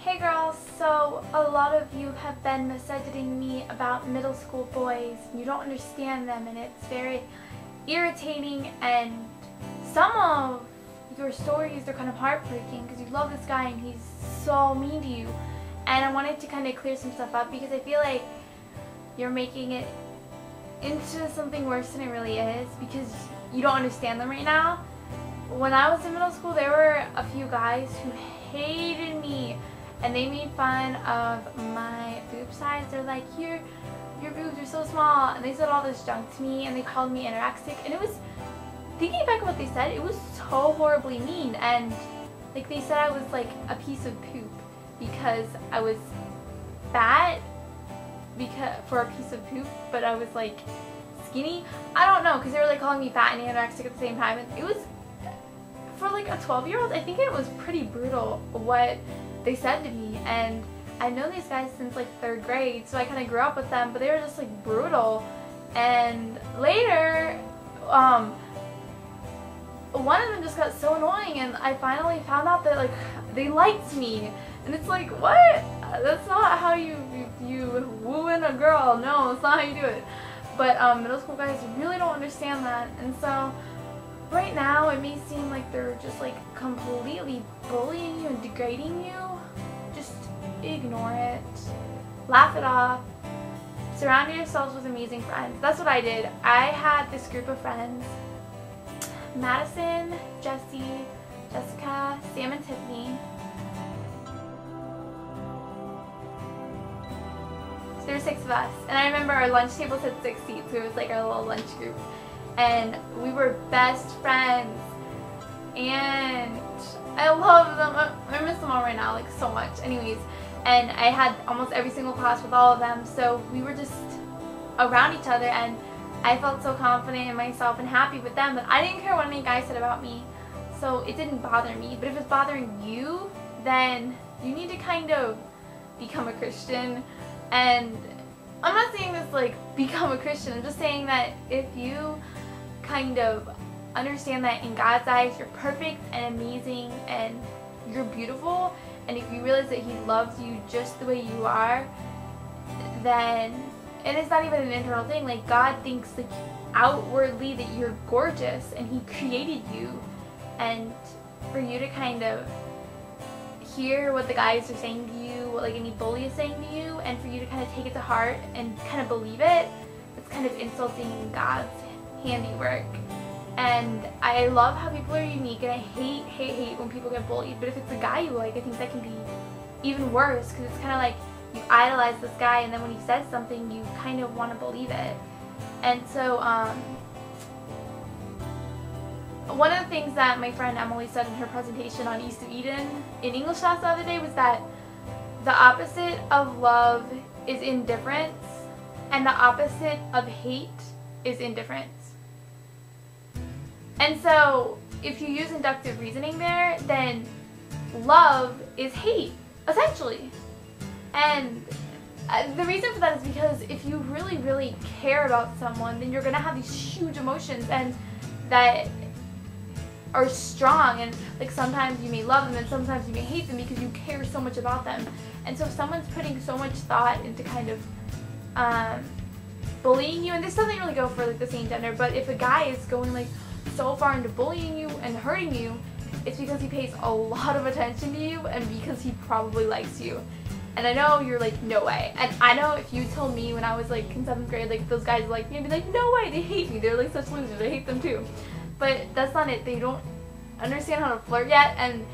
Hey girls, so a lot of you have been messaging me about middle school boys. You don't understand them and it's very irritating, and some of your stories are kind of heartbreaking because you love this guy and he's so mean to you. And I wanted to kind of clear some stuff up because I feel like you're making it into something worse than it really is because you don't understand them right now. When I was in middle school, there were a few guys who hated me and they made fun of my boob size. They're like, your boobs are so small, and they said all this junk to me and they called me anorexic, and it was, thinking back on what they said, it was so horribly mean. And like they said I was like a piece of poop because I was fat for a piece of poop, but I was like skinny. I don't know, because they were like calling me fat and anorexic at the same time, and it was, for like a 12-year-old, I think it was pretty brutal what they said to me. And I've known these guys since like 3rd grade, so I kind of grew up with them, but they were just like brutal. And later, one of them just got so annoying, and I finally found out that like they liked me, and it's like, what? That's not how you woo in a girl. No, that's not how you do it. But middle school guys really don't understand that, and so right now it may seem like they're just like completely bullying you and degrading you. Just ignore it. Laugh it off. Surround yourselves with amazing friends. That's what I did. I had this group of friends: Madison, Jessie, Jessica, Sam, and Tiffany. So there were 6 of us, and I remember our lunch table had 6 seats, so it was like our little lunch group, and we were best friends, and I love them. I miss them all right now, like so much. Anyways, and I had almost every single class with all of them, so we were just around each other, and I felt so confident in myself and happy with them that I didn't care what any guy said about me, so it didn't bother me. But if it's bothering you, then you need to kind of become a Christian. And I'm not saying this like become a Christian, I'm just saying that if you kind of understand that in God's eyes you're perfect and amazing and you're beautiful, and if you realize that He loves you just the way you are, then, and it's not even an internal thing, like God thinks like outwardly that you're gorgeous and He created you, and for you to kind of hear what the guys are saying to you, what like any bully is saying to you, and for you to kind of take it to heart and kind of believe it, it's kind of insulting God's handiwork. And I love how people are unique, and I hate when people get bullied. But if it's a guy you like, I think that can be even worse, because it's kind of like you idolize this guy, and then when he says something, you kind of want to believe it. And so one of the things that my friend Emily said in her presentation on East of Eden in English class the other day was that the opposite of love is indifference, and the opposite of hate is indifference. And so if you use inductive reasoning there, then love is hate, essentially. And the reason for that is because if you really care about someone, then you're going to have these huge emotions and that are strong, and like sometimes you may love them and sometimes you may hate them because you care so much about them. And so if someone's putting so much thought into kind of bullying you, and this doesn't really go for like the same gender, but if a guy is going like so far into bullying you and hurting you, it's because he pays a lot of attention to you and because he probably likes you. And I know you're like, no way. And I know if you told me when I was like in 7th grade, like those guys like me, I'd be like, no way, they hate me. They're like such losers. I hate them too. But that's not it. They don't understand how to flirt yet, and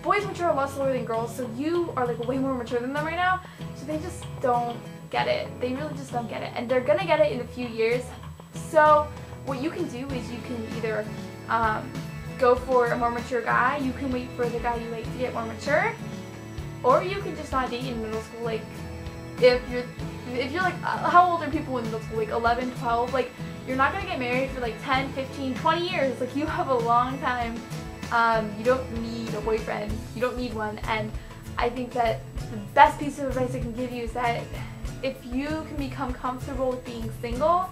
boys mature a lot slower than girls, so you are like way more mature than them right now, so they just don't get it. They really just don't get it, and they're gonna get it in a few years. So what you can do is you can either go for a more mature guy, you can wait for the guy you like to get more mature, or you can just not date in middle school. Like if you're like, how old are people in middle school? Like 11, 12? Like you're not gonna get married for like 10, 15, 20 years. Like you have a long time. You don't need a boyfriend. You don't need one. And I think that the best piece of advice I can give you is that if you can become comfortable with being single,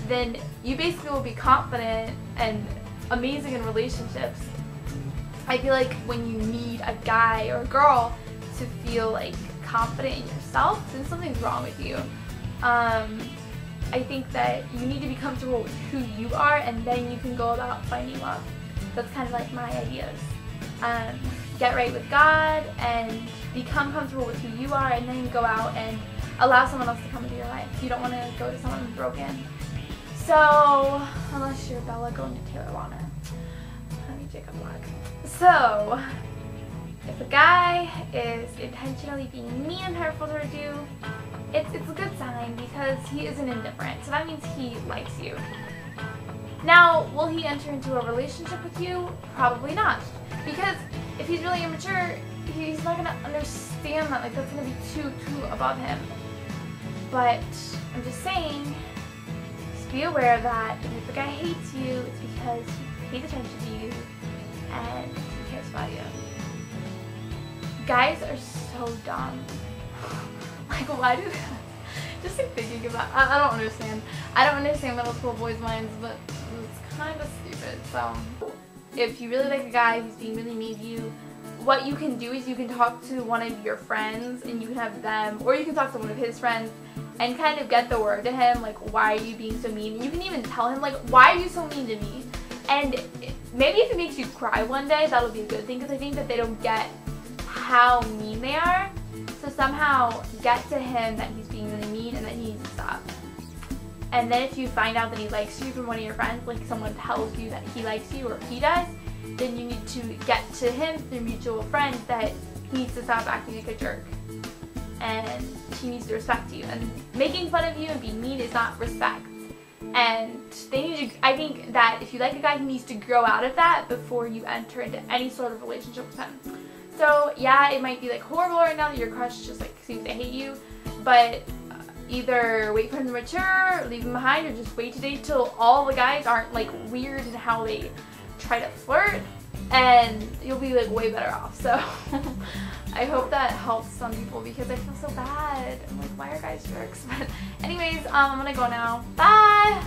then you basically will be confident and amazing in relationships. I feel like when you meet a guy or a girl, to feel like confident in yourself, then something's wrong with you. I think that you need to be comfortable with who you are, and then you can go about finding love. That's kind of like my ideas. Get right with God and become comfortable with who you are, and then go out and allow someone else to come into your life. You don't want to go to someone who's broken. So, unless you're Bella going to Taylor Lautner. Honey Jacob Black. So, if a guy is intentionally being mean and hurtful towards you, it's a good sign because he isn't indifferent. So that means he likes you. Now, will he enter into a relationship with you? Probably not. Because if he's really immature, he's not going to understand that. Like, that's going to be too above him. But I'm just saying, just be aware that if the guy hates you, it's because he pays attention to you and he cares about you. Guys are so dumb. Like, why do that? Just like thinking about, I don't understand. I don't understand middle school boys' minds, but it's kind of stupid. So, if you really like a guy who's being really mean to you, what you can do is you can talk to one of your friends and you can have them, or you can talk to one of his friends and kind of get the word to him, like, why are you being so mean? And you can even tell him, like, why are you so mean to me? And maybe if it makes you cry one day, that'll be a good thing, because I think that they don't get how mean they are. So somehow get to him that he's being really mean and that he needs to stop. And then if you find out that he likes you from one of your friends, like someone tells you that he likes you or he does, then you need to get to him through mutual friends that he needs to stop acting like a jerk. And he needs to respect you. And making fun of you and being mean is not respect. And they need to, I think that if you like a guy, he needs to grow out of that before you enter into any sort of relationship with him. So yeah, it might be like horrible right now that your crush just like seems to hate you, but either wait for him to mature, leave him behind, or just wait to date till all the guys aren't like weird in how they try to flirt, and you'll be like way better off. So I hope that helps some people because I feel so bad. I'm like, why are guys jerks? But anyways, I'm gonna go now. Bye!